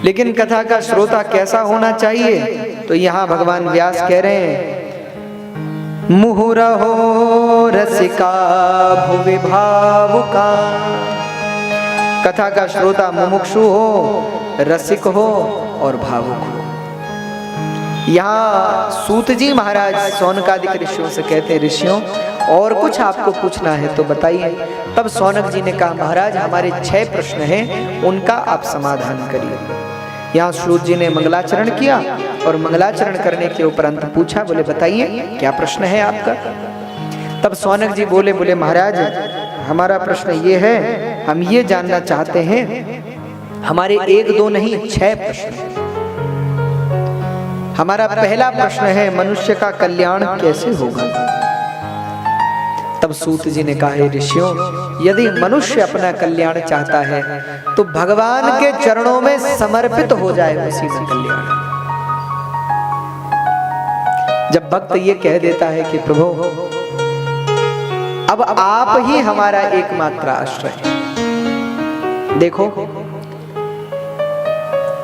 लेकिन कथा का श्रोता कैसा होना चाहिए? तो यहाँ भगवान व्यास कह रहे हैं, मुहुरहो रसिका भुवि भावुका। कथा का श्रोता मुमुक्षु हो, रसिक हो और भावुक हो। यहाँ सूत जी महाराज सौनकादिक ऋषियों से कहते, ऋषियों और कुछ आपको पूछना है तो बताइए। तब सौनक जी ने कहा, महाराज हमारे 6 प्रश्न हैं, उनका आप समाधान करिए। यहाँ सूत जी ने मंगलाचरण किया और मंगलाचरण करने के उपरांत पूछा, बोले बताइए क्या प्रश्न है आपका? तब सौनक जी बोले महाराज हमारा प्रश्न ये है, हम ये जानना चाहते हैं, हमारे 1 2 नहीं 6 प्रश्न। हमारा पहला प्रश्न है, मनुष्य का कल्याण कैसे होगा? तब सूत जी ने कहा, ऋषियों यदि मनुष्य अपना कल्याण चाहता है तो भगवान के चरणों में समर्पित हो जाए, उसी में कल्याण। जब भक्त ये कह देता है कि प्रभु अब आप ही हमारा एकमात्र आश्रय है। देखो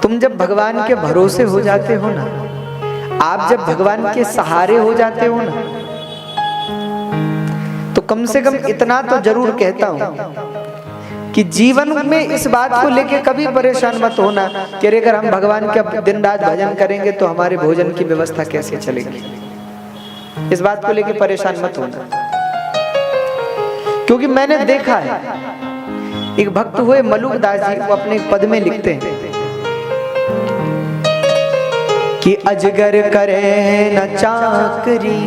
तुम जब भगवान के भरोसे हो जाते हो ना, आप जब भगवान के सहारे हो जाते हो ना, तो कम से कम इतना तो जरूर कहता हूं कि जीवन में इस बात को लेके कभी परेशान मत होना कि अगर हम भगवान का दिन रात भजन करेंगे तो हमारे भोजन की व्यवस्था कैसे चलेगी। इस बात को लेके परेशान मत होना, क्योंकि मैंने देखा है, एक भक्त हुए मलुकदास जी, वो अपने पद में लिखते हैं कि अजगर करे न चाकरी,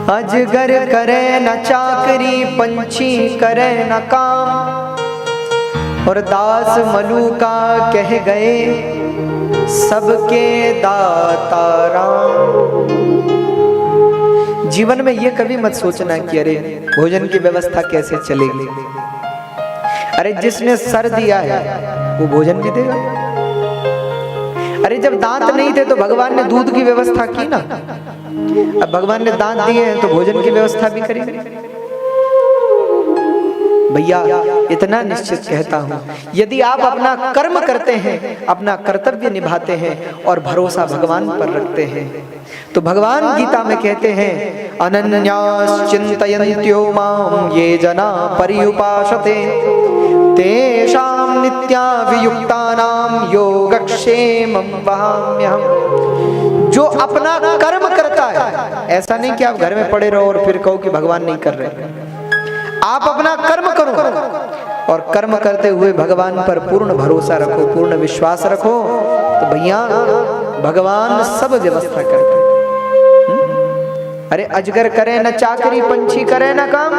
अजगर करे न चाकरी, पंछी करे न काम, और दास मलुका कह गए सबके दाता राम। जीवन में ये कभी मत सोचना कि अरे भोजन की व्यवस्था कैसे चलेगी। अरे जिसने सर दिया है वो भोजन भी देगा। अरे जब दांत नहीं थे तो भगवान ने दूध की व्यवस्था की ना, अब भगवान ने दांत दिए हैं तो भोजन की व्यवस्था भी करेंगे। भैया इतना निश्चित कहता हूं, यदि आप अपना कर्म करते हैं, अपना कर्तव्य निभाते हैं और भरोसा भगवान पर रखते हैं, तो भगवान गीता में कहते हैं, अनन्यास चिंतयन्त्यो माम ये जना पर्युपासते तेषां नित्याभियुक्तानां योगक्षेमं वहाम्यहम्। जो अपना कर्म करता है, ऐसा नहीं कि आप घर में पड़े रहो और फिर कहो कि भगवान नहीं कर रहे। आप अपना कर्म करो और कर्म करते हुए भगवान पर पूर्ण भरोसा रखो, पूर्ण विश्वास रखो, तो भैया भगवान सब व्यवस्था करते हैं। अरे अजगर करे न चाकरी, पंछी करे न काम।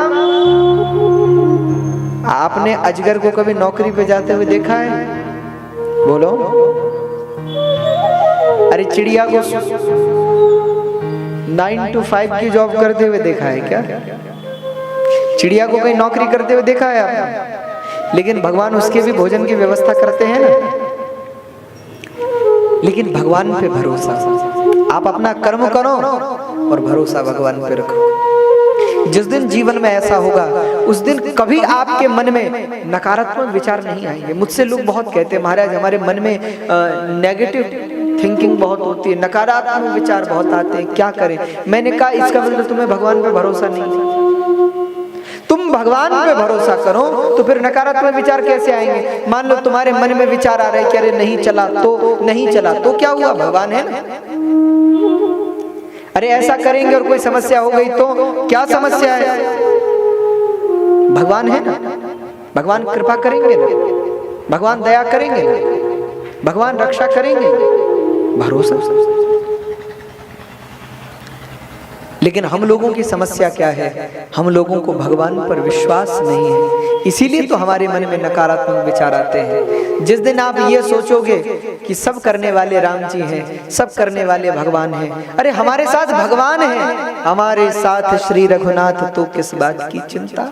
आपने अजगर को कभी नौकरी पे जाते हुए देखा है? बोलो। अरे चिड़िया को 9 to 5 की जॉब करते हुए देखा है क्या? चिड़िया को कहीं नौकरी करते हुए देखा है आपने? लेकिन भगवान उसके भी भोजन की व्यवस्था करते हैं ना। लेकिन भगवान पे भरोसा, आप अपना कर्म करो और भरोसा भगवान पे रखो। जिस दिन जीवन में ऐसा होगा, उस दिन कभी आपके मन में नकारात्मक विचार नहीं आएंगे। मुझसे लोग बहुत कहते हैं, महाराज हमारे मन में नेगेटिव थिंकिंग बहुत होती है, नकारात्मक विचार बहुत आते हैं, क्या करें? मैंने कहा इसका मतलब तुम्हें भगवान पे भरोसा नहीं है। तुम भगवान पे भरोसा करो तो फिर नकारात्मक विचार कैसे आएंगे? मान लो तुम्हारे मन में विचार आ रहे हैं कि अरे नहीं चला तो क्या हुआ? भगवान है ना। अरे ऐसा करेंगे और कोई समस्या हो गई तो क्या समस्या है? भगवान है ना, भगवान कृपा करेंगे ना, भगवान दया करेंगे ना, भगवान रक्षा करेंगे, भरोसा। लेकिन हम लोगों की समस्या क्या है? हम लोगों को भगवान पर विश्वास नहीं है, इसीलिए तो हमारे मन में नकारात्मक विचार आते हैं। जिस दिन आप ये सोचोगे कि सब करने वाले राम जी हैं, सब करने वाले भगवान हैं, अरे हमारे साथ भगवान है, हमारे साथ श्री रघुनाथ, तो किस बात की चिंता?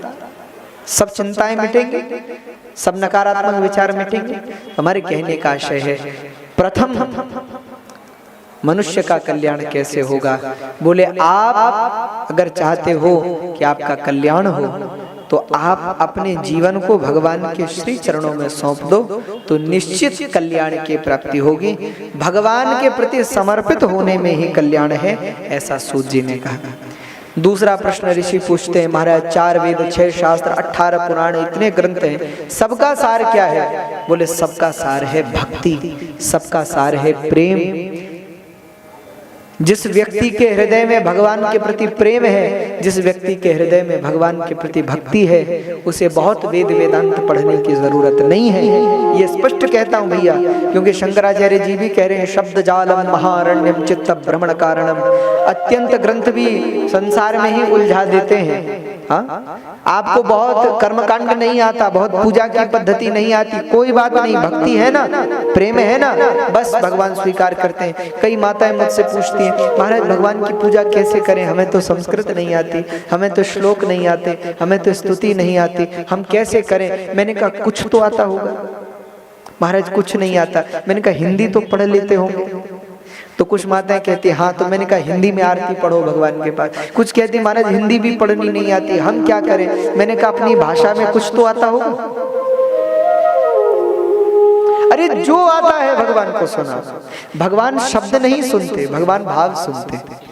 सब चिंताएं मिटेंगी, सब नकारात्मक विचार मिटेंगे। हमारे कहने का आशय है, प्रथम मनुष्य का कल्याण कैसे होगा? बोले आप अगर चाहते हो कि आपका कल्याण हो तो आप अपने जीवन को भगवान के श्री चरणों में सौंप दो तो निश्चित कल्याण की प्राप्ति होगी। भगवान के प्रति समर्पित होने में ही कल्याण है, ऐसा सूत जी ने कहा। दूसरा प्रश्न ऋषि पूछते हैं, महाराज 4 वेद 6 शास्त्र 18 पुराण इतने ग्रंथ हैं, सबका सार क्या है? बोले सबका सार है भक्ति, सबका सार है प्रेम। जिस व्यक्ति के हृदय में भगवान के प्रति प्रेम है, जिस व्यक्ति के हृदय में भगवान के प्रति भक्ति है, उसे बहुत वेद वेदांत पढ़ने की जरूरत नहीं है। ये स्पष्ट कहता हूं भैया, क्योंकि शंकराचार्य जी भी कह रहे हैं शब्द जालम महारण्यम चित्त भ्रमण कारणम। अत्यंत ग्रंथ भी संसार में ही उलझा देते हैं। हाँ, आपको बहुत कर्मकांड नहीं आता, बहुत पूजा की पद्धति नहीं आती, कोई बात नहीं, भक्ति है ना, प्रेम है ना, बस भगवान स्वीकार करते हैं। कई माताएं मुझसे पूछती हैं, महाराज भगवान की पूजा कैसे करें, हमें तो संस्कृत नहीं आती, हमें तो श्लोक नहीं आते, हमें तो स्तुति नहीं आती, हम कैसे करें? मैंने कहा कुछ तो आता होगा। महाराज कुछ नहीं आता। मैंने कहा हिंदी तो पढ़ लेते होंगे। तो कुछ माताएं कहती हैं हाँ, तो मैंने कहा हिंदी में आरती पढ़ो भगवान के पास। कुछ कहती महाराज हिंदी भी पढ़नी नहीं आती, हम क्या करें? मैंने कहा अपनी भाषा में कुछ तो आता होगा। अरे जो आता है भगवान को सुना। भगवान शब्द नहीं सुनते, भगवान भाव सुनते।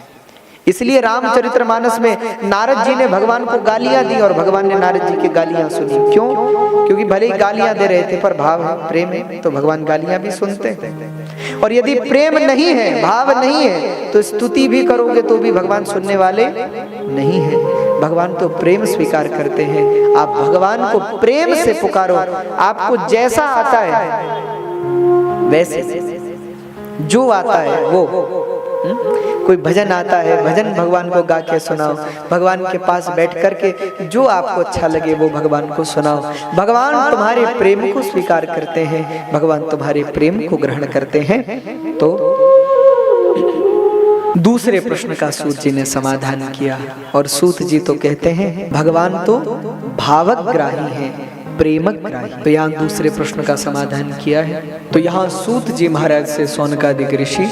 इसलिए रामचरितमानस में नारद जी ने भगवान को गालियां दी और भगवान ने नारद जी की गालियां सुनी। क्यों? क्योंकि भले ही गालियां दे रहे थे पर भाव है, प्रेम है, तो भगवान गालियां भी सुनते हैं। और यदि प्रेम नहीं है, भाव नहीं है, तो स्तुति भी करोगे तो भी भगवान सुनने वाले नहीं है। भगवान तो प्रेम स्वीकार करते हैं। आप भगवान को प्रेम से पुकारो, आपको जैसा आता है वैसे, जो आता है वो। कोई भजन आता है, भजन भगवान को गा के सुनाओ, भगवान के पास बैठ करके जो आपको अच्छा लगे वो भगवान को सुनाओ। भगवान तुम्हारे प्रेम को स्वीकार करते हैं, भगवान तुम्हारे प्रेम को ग्रहण करते हैं। तो दूसरे प्रश्न का सूत जी ने समाधान किया और सूत जी तो कहते हैं भगवान तो भावग्राही हैं, प्रेमग्राही। तो यहाँ दूसरे प्रश्न का समाधान किया है। तो यहाँ सूत जी महाराज से शौनकादिक ऋषि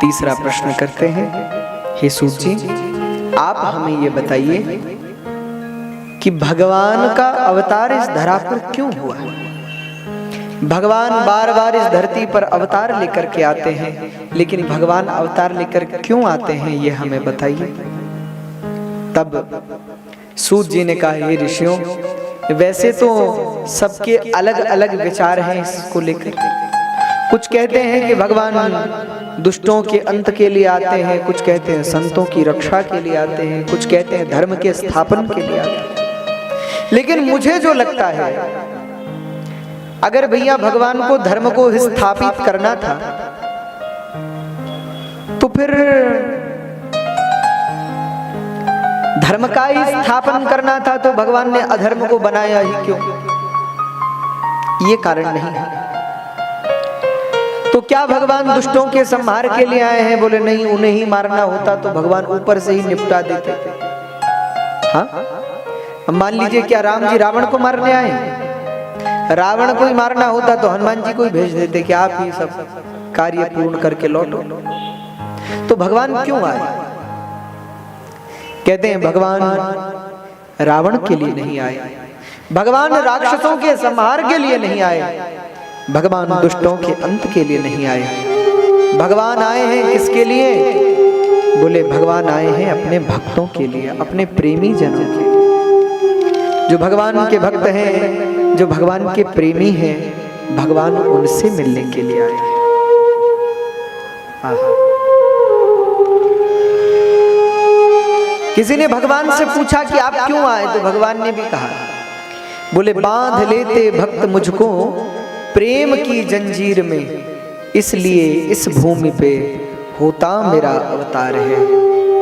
तीसरा प्रश्न करते हैं, हे सूत जी आप हमें ये बताइए कि भगवान का अवतार इस धरा पर क्यों हुआ? भगवान बार बार इस धरती पर अवतार लेकर के आते हैं, लेकिन भगवान अवतार लेकर क्यों आते हैं ये हमें बताइए। तब सूत जी ने कहा, हे ऋषियों, वैसे तो सबके अलग अलग विचार हैं इसको लेकर। कुछ कहते हैं कि भगवान दुष्टों के अंत के लिए आते हैं, कुछ कहते हैं संतों की रक्षा के लिए आते हैं, कुछ कहते हैं धर्म के स्थापन के लिए आते हैं। लेकिन मुझे जो लगता है, अगर भैया भगवान को धर्म को स्थापित करना था तो फिर धर्म का ही स्थापन करना था, तो भगवान ने अधर्म को बनाया ही क्यों? ये कारण नहीं है। तो क्या भगवान दुष्टों के संहार के लिए आए हैं? बोले नहीं, उन्हें ही मारना होता तो भगवान ऊपर से ही निपटा देते। हाँ, मान लीजिए क्या राम जी रावण को मारने आए? रावण को ही मारना होता तो हनुमान जी को ही भेज देते कि आप ही सब कार्य पूर्ण करके लौटो। तो भगवान क्यों आए? कहते हैं भगवान रावण के लिए नहीं आए, भगवान राक्षसों के संहार के लिए नहीं आए, भगवान दुष्टों के अंत के लिए नहीं आए। भगवान आए हैं किसके लिए? बोले भगवान आए हैं अपने भक्तों के लिए, अपने प्रेमी जनों के लिए। जो भगवान के भक्त हैं, जो भगवान के प्रेमी हैं, भगवान उनसे मिलने के लिए आए हैं। किसी ने भगवान से पूछा कि आप क्यों आए? तो भगवान ने भी कहा, बोले बांध लेते भक्त मुझको प्रेम की जंजीर में, इसलिए इस भूमि पे होता मेरा अवतार है,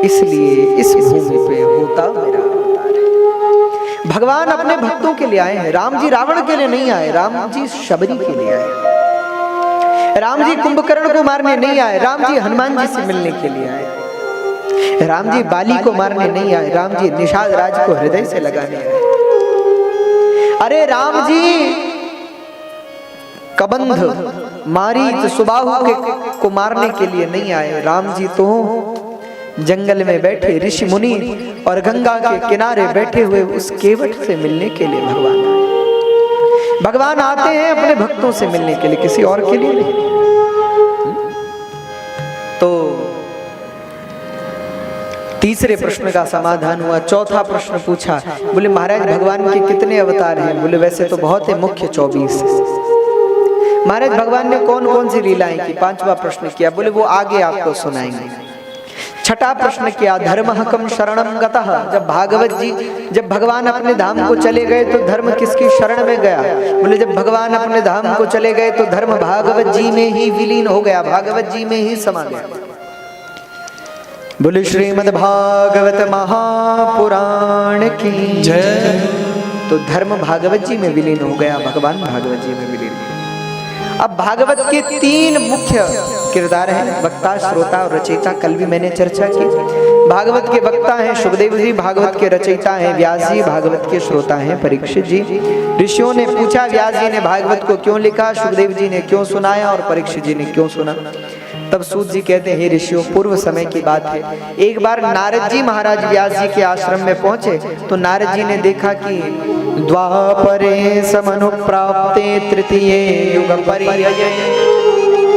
इसलिए इस भूमि पे होता मेरा अवतार है। भगवान अपने भक्तों के लिए आए हैं। राम जी रावण के लिए नहीं आए, राम जी शबरी के लिए आए। राम जी कुंभकर्ण को मारने नहीं आए, राम जी हनुमान जी से मिलने के लिए आए। राम जी बाली को मारने नहीं आए, राम जी निषाद राज को हृदय से लगाने आए। अरे राम जी कबंध मारीच सुबाहु को मारने के लिए नहीं आए, राम जी तो जंगल में बैठे ऋषि मुनि और गंगा के किनारे बैठे हुए उस केवट से मिलने के लिए भगवान आए। भगवान आते हैं अपने भक्तों से मिलने के लिए, किसी और के लिए नहीं। तो तीसरे प्रश्न का समाधान हुआ। चौथा प्रश्न पूछा, बोले महाराज भगवान के कितने अवतार हैं? बोले वैसे तो बहुत है, मुख्य 24 है। महाराज भगवान ने कौन कौन सी लीलाएं की? पांचवा प्रश्न किया। बोले वो आगे आपको सुनाएंगे। छठा प्रश्न किया, धर्महकम शरणम गतः। जब भगवान अपने धाम को चले गए तो धर्म किसकी शरण में गया? बोले जब भगवान अपने धाम को चले गए तो धर्म भागवत जी में ही विलीन हो गया, भागवत जी में ही समा गया। बोले श्रीमद् भागवत महापुराण की जय। तो धर्म भागवत जी में विलीन हो गया, भगवान भागवत जी में विलीन। अब भागवत के 3 मुख्य किरदार हैं, वक्ता, श्रोता और रचयिता। कल भी मैंने चर्चा की। भागवत के वक्ता हैं सुखदेव जी, भागवत के रचयिता हैं व्यास जी, भागवत के श्रोता हैं परीक्षित जी। ऋषियों ने पूछा, व्यास जी ने भागवत को क्यों लिखा, सुखदेव जी ने क्यों सुनाया और परीक्षित जी ने क्यों सुना? तब सूत जी कहते हैं, हे ऋषियों, पूर्व समय की बात है। एक बार नारद जी महाराज व्यास जी के आश्रम में पहुंचे तो नारद जी ने देखा कि द्वापरे समनुप्राप्ते तृतीये युग पर्यये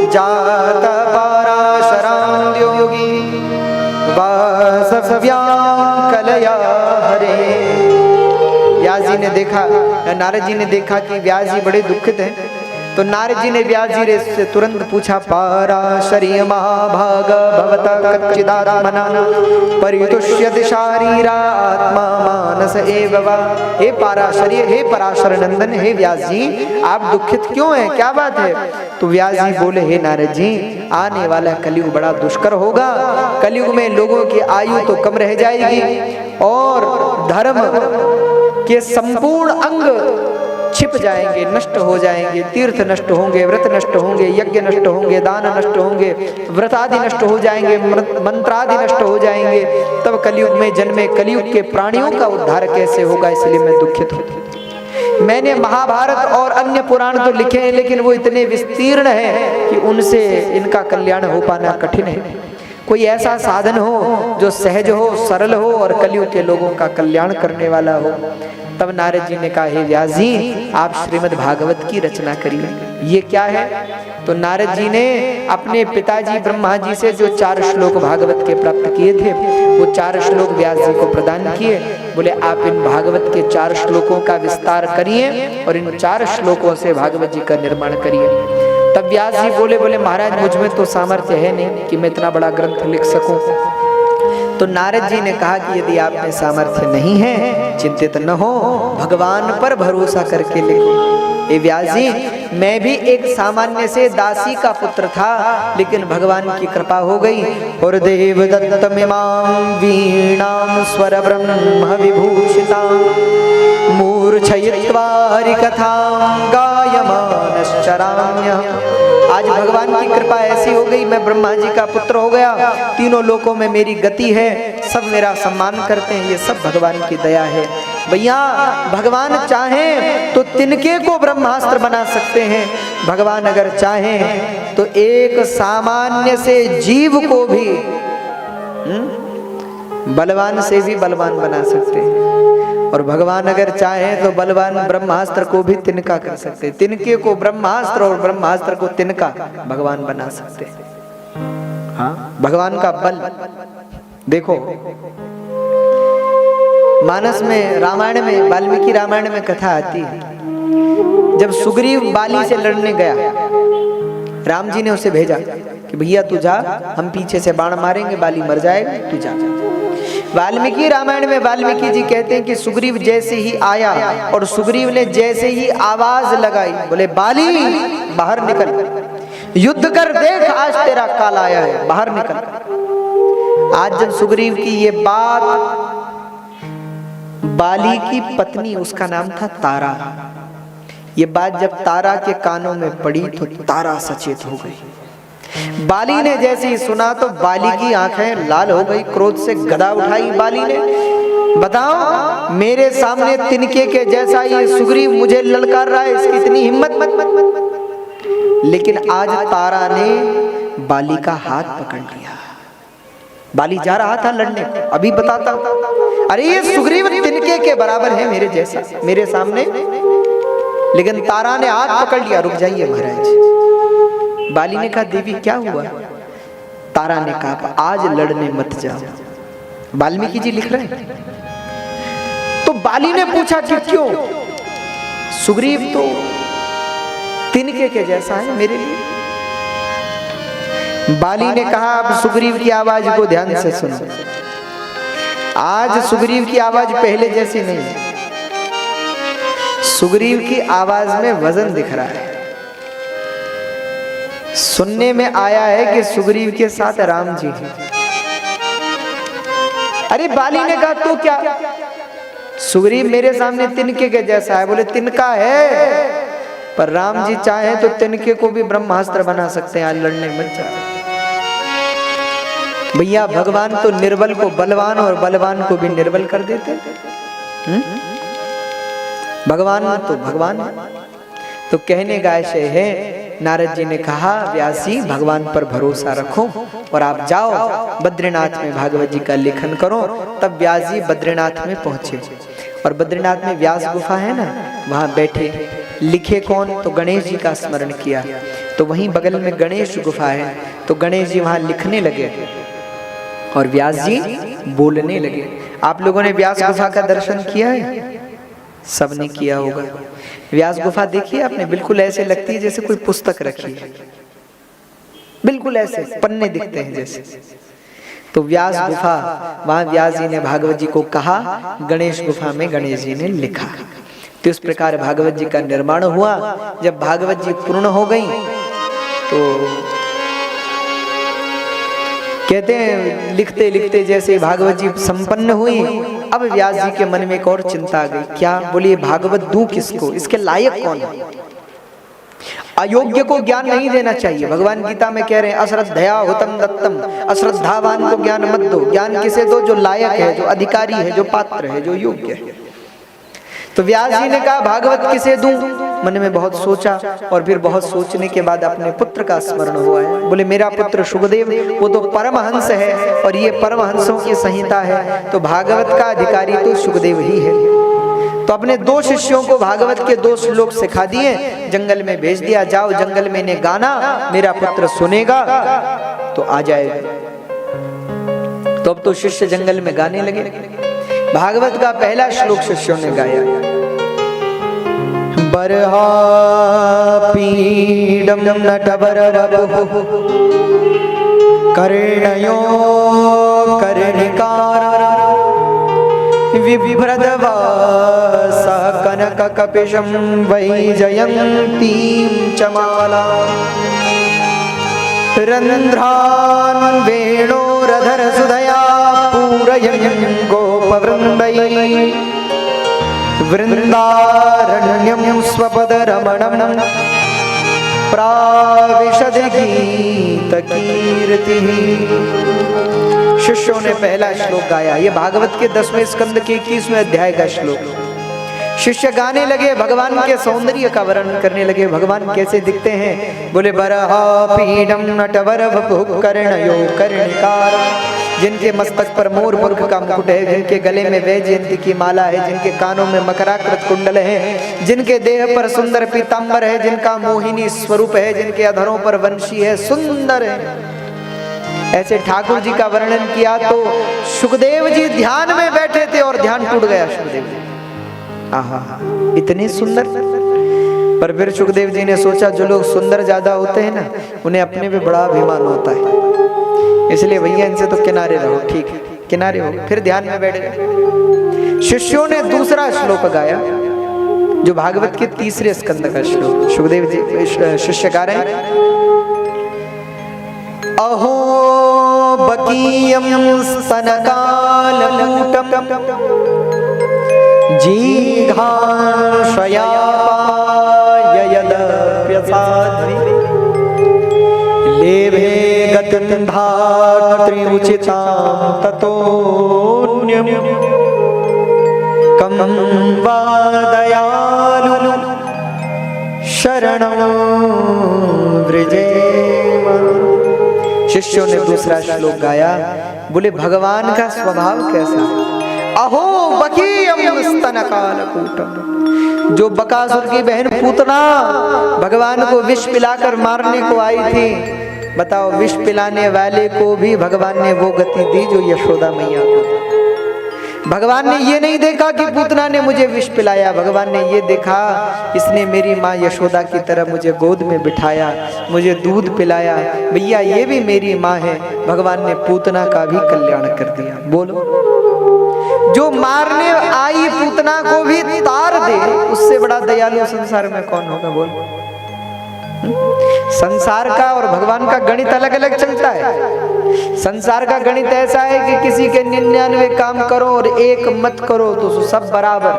जात पराशरां योगी वासव्या कलया हरे। व्यास जी ने देखा, नारद जी ने देखा कि व्यास जी बड़े दुखित हैं। तो नारद जी ने व्यास जी से तुरंत पूछा, पाराशर्य महाभाग भवता कच्चिदात्मना परितुष्यति शारीरा आत्मा मानस एव वा। हे पाराशर्य, हे पराशर नंदन, हे व्यास जी, आप दुखित क्यों हैं, क्या बात है? तो व्यास जी बोले, हे नारद जी, आने वाला कलयुग बड़ा दुष्कर होगा। कलयुग में लोगों की आयु तो कम रह जाएगी और धर्म के संपूर्ण अंग छिप जाएंगे, नष्ट हो जाएंगे। तीर्थ नष्ट होंगे, व्रत नष्ट होंगे, यज्ञ नष्ट होंगे, दान नष्ट होंगे, व्रत आदि नष्ट हो जाएंगे, मंत्र आदि नष्ट हो जाएंगे। तब कलयुग में जन्मे कलयुग के प्राणियों का उद्धार कैसे होगा? इसलिए मैं दुखित हूँ। मैंने महाभारत और अन्य पुराण तो लिखे हैं, लेकिन वो इतने विस्तीर्ण हैं कि उनसे इनका कल्याण हो पाना कठिन है। कोई ऐसा साधन हो जो सहज हो, सरल हो और कलयुग के लोगों का कल्याण करने वाला हो। तब नारद जी ने कहा, हे व्यास जी, आप श्रीमद् भागवत की रचना करिए। ये क्या है? तो नारद जी ने अपने पिताजी ब्रह्मा जी से जो 4 श्लोक भागवत के प्राप्त किए थे, वो 4 श्लोक व्यास जी को प्रदान किए। बोले आप इन भागवत के 4 श्लोकों का विस्तार करिए और इन 4 श्लोकों से भागवत जी का निर्माण करिए। तब व्यास जी बोले महाराज मुझ में तो सामर्थ्य है नहीं कि मैं इतना बड़ा ग्रंथ लिख सकूं। तो नारद जी ने कहा कि यदि आप में सामर्थ्य नहीं है, चिंतित न हो, भगवान पर भरोसा करके लिखो। ए व्यास जी, मैं भी एक सामान्य से दासी का पुत्र था, लेकिन भगवान की कृपा हो गई और देव दत्तमिमां वीणां स्वर ब्रह्म विभूषितां मूर्छयित्वा कथां गायमानश्चराम्य। आज भगवान की कृपा ऐसी हो गई, मैं ब्रह्मा जी का पुत्र हो गया, तीनों लोकों में मेरी गति है, सब मेरा सम्मान करते हैं। ये सब भगवान की दया है। भैया, भगवान चाहें तो तिनके को ब्रह्मास्त्र बना सकते हैं। भगवान अगर चाहें तो एक सामान्य से जीव को भी बलवान से भी बलवान बना सकते हैं। और भगवान अगर चाहें तो बलवान ब्रह्मास्त्र को भी तिनका कर सकते हैं। तिनके को ब्रह्मास्त्र और ब्रह्मास्त्र को तिनका भगवान बना सकते हैं। हाँ, भगवान का बल देखो। मानस में, रामायण में, वाल्मीकि रामायण में कथा आती है, जब सुग्रीव बाली से लड़ने गया, राम जी ने उसे भेजा कि भैया तू जा, हम पीछे से बाण मारेंगे, बाली मर जाएगा, तू जा। वाल्मीकि रामायण में वाल्मीकि जी कहते हैं कि सुग्रीव जैसे ही आया और सुग्रीव ने जैसे ही आवाज लगाई, बोले बाली बाहर निकल, युद्ध कर देख, आज तेरा काल आया है, बाहर निकल। आज जब सुग्रीव की ये बात बाली की पत्नी, उसका नाम था तारा, ये बात जब तारा के कानों में पड़ी तो तारा सचेत हो गई। बाली ने जैसे ही सुना तो बाली की आंखें लाल हो गई, क्रोध से गदा उठाई बाली ने। बताओ, मेरे सामने तिनके के जैसा ये सुग्रीव मुझे ललकार रहा है, इसकी इतनी हिम्मत। लेकिन आज तारा ने बाली का हाथ पकड़ लिया। बाली जा रहा था लड़ने, अभी बताता हूं। अरे ये सुग्रीव तिनके के बराबर है मेरे जैसा, मेरे सामने। लेकिन तारा ने हाथ पकड़ लिया, रुक जाइए महाराज। बाली ने कहा देवी क्या हुआ? तारा ने कहा आज लड़ने मत जाओ। वाल्मीकि जी लिख रहे हैं। तो बाली ने पूछा कि क्यों? सुग्रीव तो तिनके के जैसा है मेरे लिए। बाली ने कहा अब सुग्रीव की आवाज को ध्यान से सुनो। आज सुग्रीव की आवाज पहले जैसी नहीं है। सुग्रीव की आवाज में वजन दिख रहा है। सुनने में आया है कि सुग्रीव के साथ राम जी हैं। अरे बाली ने कहा तो क्या? सुग्रीव मेरे सामने तिनके के जैसा है। बोले तिनका है, पर राम जी चाहे तो तिनके को भी ब्रह्मास्त्र बना सकते हैं। आज लड़ने मत जाओ भैया। भगवान तो निर्बल को बलवान और बलवान को भी निर्बल कर देते। भगवान तो भगवान। तो कहने का आशय है, नारद जी ने कहा व्यास जी भगवान पर भरोसा रखो और आप जाओ बद्रीनाथ में भागवत जी का लेखन करो। तब व्यास जी बद्रीनाथ में पहुंचे और बद्रीनाथ में व्यास गुफा है ना, वहां बैठे। लिखे कौन? तो गणेश जी का स्मरण किया। तो वहीं बगल में गणेश गुफा है, तो गणेश जी वहां लिखने लगे और व्यास जी बोलने लगे। आप लोगों ने व्यास गुफा का दर्शन किया है? सबने किया होगा। व्यास गुफा देखिए आपने, बिल्कुल ऐसे लगती है जैसे कोई पुस्तक रखी है, बिल्कुल ऐसे पन्ने दिखते हैं जैसे। तो व्यास गुफा, वहां व्यास जी ने भागवत जी को कहा, गणेश गुफा में गणेश जी ने लिखा। तो इस प्रकार भागवत जी का निर्माण हुआ। जब भागवत जी पूर्ण हो गई तो कहते हैं लिखते लिखते जैसे भागवत जी संपन्न हुई, अब व्यास जी के मन में एक और चिंता आ गई। क्या? बोलिए भागवत दूं किसको? इसके लायक कौन है? अयोग्य को ज्ञान नहीं देना चाहिए। भगवान गीता में कह रहे हैं अश्रद्धया हुतम दत्तम, अश्रद्धावान को ज्ञान मत दो। ज्ञान किसे दो? जो लायक है, जो अधिकारी है, जो पात्र है, जो योग्य है। तो व्यास जी ने कहा भागवत किसे दूं? मन में बहुत सोचा और फिर बहुत सोचने के बाद अपने पुत्र का स्मरण हुआ है। बोले मेरा पुत्र शुकदेव, वो तो परमहंस है और ये परमहंसों की संहिता है, तो भागवत का अधिकारी तो शुकदेव ही है। तो अपने दो शिष्यों को भागवत के 2 श्लोक सिखा दिए, जंगल में भेज दिया। जाओ जंगल में इन्हें गाना, मेरा पुत्र सुनेगा तो आ जाएगा। तो अब तो शिष्य जंगल में गाने लगे। भागवत का पहला श्लोक शिष्यों ने गाया। बरहा पीडम नटवर वपुः कर्णयो कर्णिकार विभ्रदवासः कनक कपिशं वैजयन्तीं च माला रन्ध्रान् वेणोरधर सुधया पूरयन् गोपवृन्दैः वृन्दारण्यं स्वपदरमणं प्राविशद गीतकीर्तिः। शिष्यों ने पहला श्लोक गाया। ये भागवत के 10वें स्कंद के 21वें अध्याय का श्लोक। शिष्य गाने लगे, भगवान के सौंदर्य का वर्णन करने लगे। भगवान कैसे दिखते हैं? बोले बरहा पीडम नटवर वपुः कर्णयो कर्णिकार, जिनके मस्तक पर मोर पंख का मुकुट है, जिनके गले में वैजयंती की माला है, जिनके कानों में मकराकृत कुंडल है, जिनके देह पर सुंदर पीतांबर है, जिनका मोहिनी स्वरूप है, जिनके अधरों पर वंशी है, सुंदर है। ऐसे ठाकुर जी का वर्णन किया तो सुखदेव जी ध्यान में बैठे थे और ध्यान टूट गया सुखदेव जी। आहा, इतने सुंदर। पर फिर सुखदेव जी ने सोचा जो लोग सुंदर ज्यादा होते हैं ना, उन्हें अपने पे बड़ा अभिमान होता है, इसलिए भैया इनसे तो किनारे रहो। ठीक है, किनारे हो। फिर ध्यान में बैठ गए। शिष्यों ने दूसरा श्लोक गाया जो भागवत के 3रे स्कंद का श्लोक। सुखदेव जी शिष्य गा रहे हैं, अहो बकीयं स्तनकालकूटं जीघांशयापाययदप्यसाध्वी लेभे गतिं धात्र्युचितां ततोऽन्यं कं वा दयालु शरणं व्रजेम। शिष्यों ने दूसरा श्लोक गाया बोले भगवान का स्वभाव कैसा है? अहो बकीयम स्तनकालकूटम, जो बकासुर की बहन पूतना भगवान को विष पिलाकर मारने को आई थी, बताओ विष पिलाने वाले को भी भगवान ने वो गति दी जो यशोदा मैया को। भगवान ने ये नहीं देखा कि पूतना ने मुझे विष पिलाया, भगवान ने ये देखा इसने मेरी माँ यशोदा की तरह मुझे गोद में बिठाया, मुझे दूध पिलाया, भैया ये भी मेरी माँ है। भगवान ने पूतना का भी कल्याण कर दिया। बोलो, जो मारने आई पूतना को भी तार दे, उससे बड़ा दयालु संसार में कौन होगा? बोलो, संसार का और भगवान का गणित अलग अलग चलता है। संसार का गणित ऐसा है कि किसी के 99 काम करो और एक मत करो तो सब बराबर,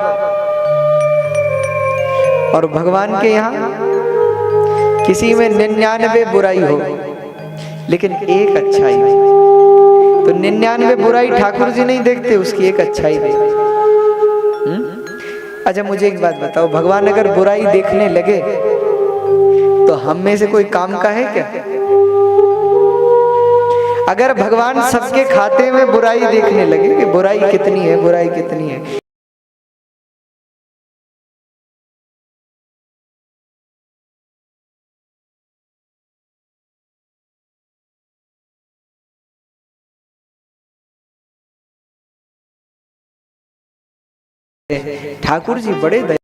और भगवान के यहाँ किसी में 99 बुराई हो लेकिन एक अच्छाई हो, तो 99 बुराई ठाकुर जी नहीं देखते, उसकी एक अच्छाई देखते। अच्छा मुझे एक बात बताओ, भगवान अगर बुराई देखने लगे तो हम में से कोई काम का है क्या? अगर भगवान सबके खाते में बुराई देखने लगे कि बुराई कितनी है, बुराई कितनी है, ठाकुर जी बड़े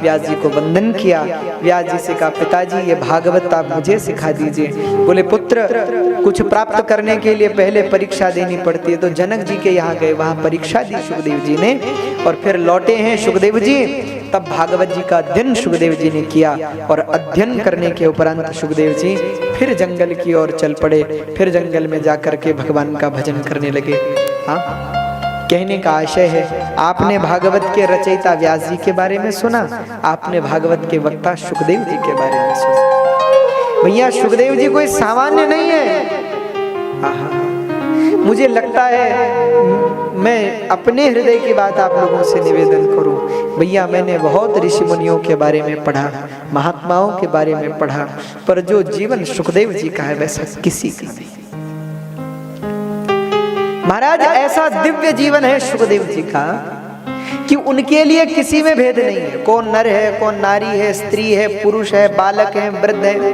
व्यास जी को वंदन किया। व्यास जी से कहा पिताजी ये भागवत आप मुझे सिखा दीजिए। बोले पुत्र कुछ प्राप्त करने के लिए पहले परीक्षा देनी पड़ती है, तो जनक जी के यहाँ गए, वहां परीक्षा दी सुखदेव जी ने, और फिर लौटे हैं सुखदेव जी। तब भागवत जी का अध्ययन सुखदेव जी ने किया, और अध्ययन करने के उपरांत सुखदेव जी फिर जंगल की ओर चल पड़े। फिर जंगल में जाकर के भगवान का भजन करने लगे। हाँ, कहने का आशय है, आपने भागवत के रचयिता व्यास जी के बारे में सुना, आपने भागवत के वक्ता सुखदेव जी के बारे में सुना। भैया सुखदेव जी कोई सामान्य नहीं है। मुझे लगता है मैं अपने हृदय की बात आप लोगों से निवेदन करूं, भैया मैंने बहुत ऋषि मुनियों के बारे में पढ़ा, महात्माओं के बारे में पढ़ा, पर जो जीवन सुखदेव जी का है वैसा किसी का नहीं। महाराज ऐसा दिव्य जीवन है सुखदेव जी का कि उनके लिए किसी में भेद नहीं है। कौन नर है, कौन नारी है, स्त्री है, पुरुष है, बालक है, वृद्ध है,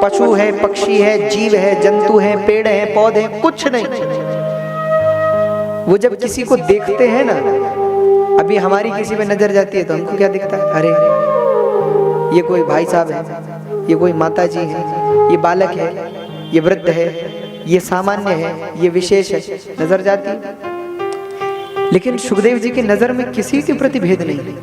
पशु है, पक्षी है, जीव है, जंतु है, पेड़ है, पौधे, कुछ नहीं। वो जब किसी को देखते हैं ना, अभी हमारी किसी पे नजर जाती है तो हमको क्या दिखता है? अरे ये कोई भाई साहब है, ये कोई माता जी है, ये बालक है, ये वृद्ध है, ये सामान्य है, ये विशेष है, नजर जाती है। लेकिन सुखदेव जी की नजर में किसी के प्रति भेद नहीं।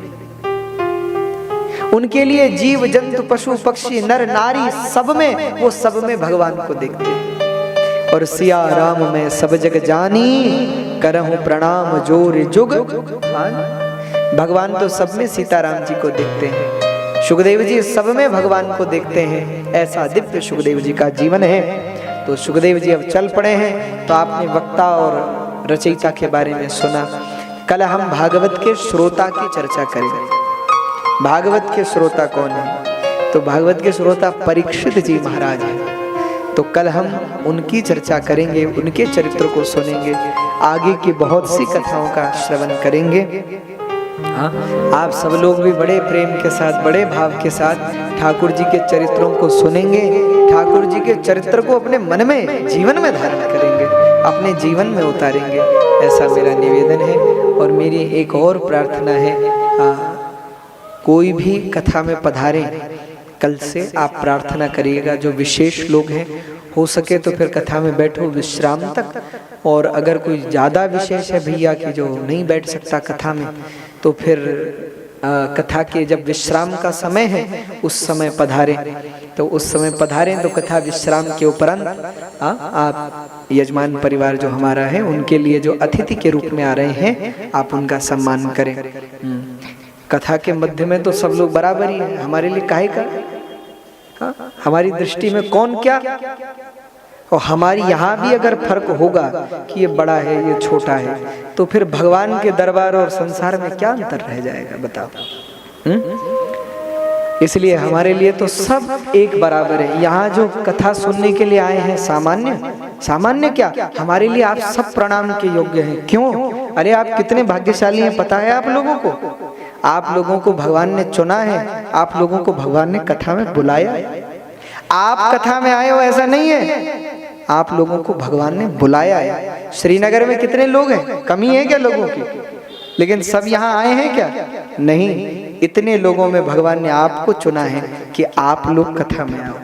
उनके लिए जीव जंतु पशु पक्षी नर नारी सब में, वो सब में भगवान को देखते हैं। और सिया राम में सब जग जानी, करहूं प्रणाम जोर जुग। भगवान तो सब में सीताराम जी को देखते हैं, सुखदेव जी सब में भगवान को देखते हैं। ऐसा दिव्य सुखदेव जी का जीवन है। तो सुखदेव जी अब चल पड़े हैं। तो आपने वक्ता और रचयिता के बारे में सुना। कल हम भागवत के श्रोता की चर्चा करेंगे। भागवत के श्रोता कौन है? तो भागवत के श्रोता परीक्षित जी महाराज हैं। तो कल हम उनकी चर्चा करेंगे, उनके चरित्र को सुनेंगे, आगे की बहुत सी कथाओं का श्रवण करेंगे। हाँ, आप सब लोग भी बड़े प्रेम के साथ, बड़े भाव के साथ ठाकुर जी के चरित्रों को सुनेंगे, ठाकुर जी के चरित्र को अपने मन में, जीवन में धारण करेंगे, अपने जीवन में उतारेंगे। ऐसा मेरा निवेदन है। और मेरी एक और प्रार्थना है, कोई भी कथा में पधारें, कल से आप प्रार्थना करिएगा। जो विशेष लोग हैं, हो सके तो फिर कथा में बैठो विश्राम तक। और अगर कोई ज़्यादा विशेष है भैया कि जो नहीं बैठ सकता कथा में, तो फिर कथा के जब विश्राम का समय है उस समय पधारें। तो उस समय पधारें तो कथा विश्राम के उपरांत आप यजमान परिवार जो हमारा है उनके लिए जो अतिथि के रूप में आ रहे हैं, आप उनका सम्मान करें। कथा के मध्य में तो सब लोग बराबर ही हैं, हमारे लिए काहे का हाँ? हमारी दृष्टि में कौन क्या, और हमारी यहाँ भी अगर फर्क होगा कि ये बड़ा है ये छोटा है, तो फिर भगवान के दरबार और संसार में क्या अंतर रह जाएगा बताओ। इसलिए हमारे लिए तो सब एक बराबर है। यहाँ जो कथा सुनने के लिए आए हैं सामान्य क्या, हमारे लिए आप सब प्रणाम के योग्य हैं। क्यों? अरे आप कितने भाग्यशाली हैं पता है आप लोगों को। आप लोगों को भगवान ने चुना है, आप लोगों को भगवान ने कथा में बुलाया है। आप कथा में आए हो ऐसा नहीं है, आप लोगों को भगवान ने बुलाया है। श्रीनगर में कितने लोग हैं, कमी है क्या लोगों की? लेकिन सब यहाँ आए हैं क्या? नहीं, इतने लोगों में भगवान ने आपको चुना है कि आप लोग कथा में आओ।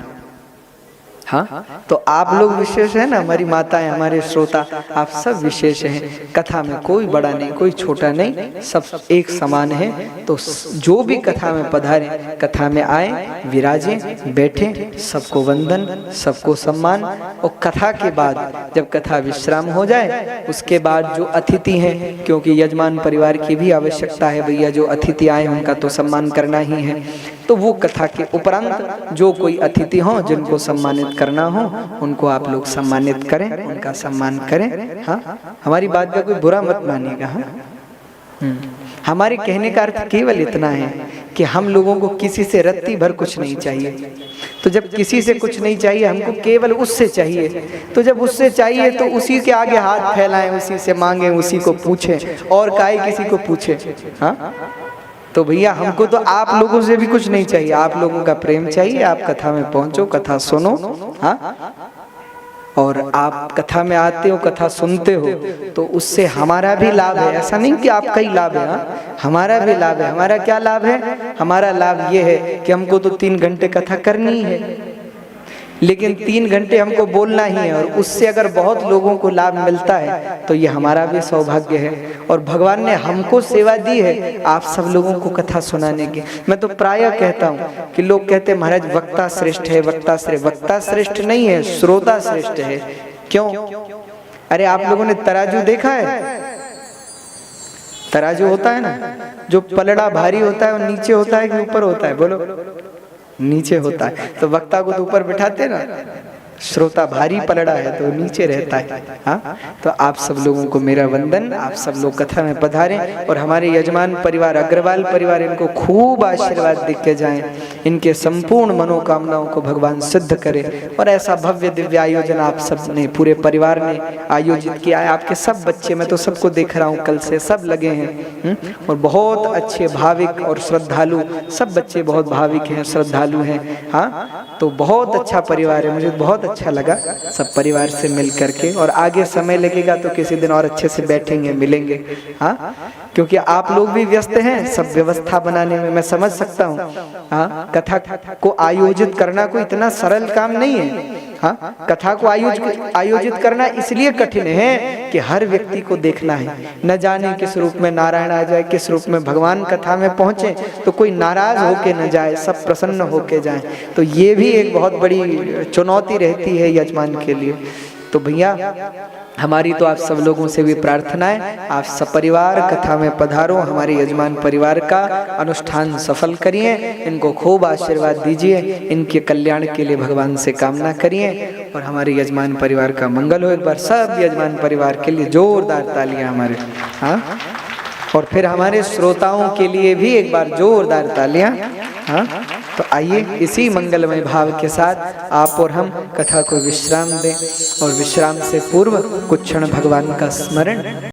हाँ, तो आप लोग विशेष है ना, हमारी माताएं, हमारे श्रोता, आप सब विशेष हैं। कथा में कोई बड़ा नहीं, कोई छोटा नहीं, सब एक समान है। तो जो भी कथा में पधारे, कथा में आए, विराजें, बैठें, सबको वंदन, सबको सम्मान। और कथा के बाद जब कथा विश्राम हो जाए, उसके बाद जो अतिथि हैं, क्योंकि यजमान परिवार की भी आवश्यकता है, भैया जो अतिथि आए उनका तो सम्मान करना ही है। तो वो कथा के उपरांत जो कोई अतिथि हों जिनको सम्मानित करना हो, उनको आप लोग सम्मानित करें, उनका सम्मान करें। हाँ, हमारी बात का कोई बुरा मत मानिएगा। हाँ, हमारे कहने का अर्थ केवल इतना है कि हम लोगों को किसी से रत्ती भर कुछ नहीं चाहिए। तो जब किसी से कुछ नहीं चाहिए, हमको केवल उससे चाहिए। तो जब उससे चाहिए तो उसी के आगे हाथ फैलाएं, उसी से मांगें, उसी को पूछें, और काहे किसी को पूछे। हाँ, तो भैया हमको तो आप लोगों से भी कुछ नहीं चाहिए, आप लोगों का प्रेम चाहिए। आप कथा में पहुंचो, कथा सुनो। हाँ, और आप कथा में आते हो, कथा सुनते हो, तो उससे हमारा भी लाभ है। ऐसा नहीं कि आपका ही लाभ है, हाँ, हमारा भी लाभ है। हमारा क्या लाभ है? हमारा लाभ ये है कि हमको तो 3 घंटे कथा करनी है, लेकिन 3 घंटे हमको बोलना ही है। और उससे अगर बहुत लोगों को लाभ मिलता है तो ये हमारा भी सौभाग्य है। और भगवान ने हमको सेवा दी है आप सब लोगों को कथा सुनाने की। मैं तो प्रायः कहता हूँ कि लोग कहते हैं महाराज वक्ता श्रेष्ठ है, वक्ता श्रेष्ठ नहीं है, श्रोता श्रेष्ठ है। क्यों? अरे आप लोगों ने तराजू देखा है? तराजू होता है ना, जो पलड़ा भारी होता है वो नीचे होता है कि ऊपर होता है? बोलो, नीचे होता है। तो वक्ता को तो ऊपर बिठाते ना, श्रोता भारी पलड़ा है तो नीचे रहता है। हाँ, तो आप सब लोगों को मेरा वंदन। आप सब लोग कथा में पधारें और हमारे यजमान परिवार, अग्रवाल परिवार, इनको खूब आशीर्वाद दे के जाएं। इनके संपूर्ण मनोकामनाओं को भगवान सिद्ध करे। और ऐसा भव्य दिव्य आयोजन आप सब ने, पूरे परिवार ने आयोजित किया है। आपके सब बच्चे, मैं तो सबको देख रहा हूँ, कल से सब लगे हैं। और बहुत अच्छे भाविक और श्रद्धालु, सब बच्चे बहुत भाविक हैं, श्रद्धालु हैं। हाँ, तो बहुत अच्छा परिवार है, मुझे बहुत अच्छा लगा सब परिवार से मिल करके। और आगे समय लगेगा तो किसी दिन और अच्छे से बैठेंगे, मिलेंगे। हाँ, क्योंकि आप लोग भी व्यस्त हैं, सब व्यवस्था बनाने में मैं समझ सकता हूँ। हाँ, कथा को आयोजित करना कोई इतना सरल काम नहीं है। हाँ, कथा को आयोजित करना इसलिए कठिन है कि हर व्यक्ति को देखना है। न जाने किस रूप में नारायण आ जाए, किस रूप में भगवान कथा में पहुंचे, तो कोई नाराज होके न जाए, सब प्रसन्न होके जाए। तो ये भी एक बहुत बड़ी चुनौती रहती है यजमान के लिए। तो भैया हमारी तो आप सब लोगों से भी प्रार्थना है, आप सपरिवार कथा में पधारो, हमारे यजमान परिवार का अनुष्ठान सफल करिए, इनको खूब आशीर्वाद दीजिए, इनके कल्याण के लिए भगवान से कामना करिए और हमारे यजमान परिवार का मंगल हो। एक बार सब यजमान परिवार के लिए जोरदार तालियां हमारे। हाँ, और फिर हमारे श्रोताओं के लिए भी एक बार जोरदार तालियां। हाँ, तो आइए इसी मंगलमय भाव के साथ आप और हम कथा को विश्राम दें और विश्राम से पूर्व कुछ क्षण भगवान का स्मरण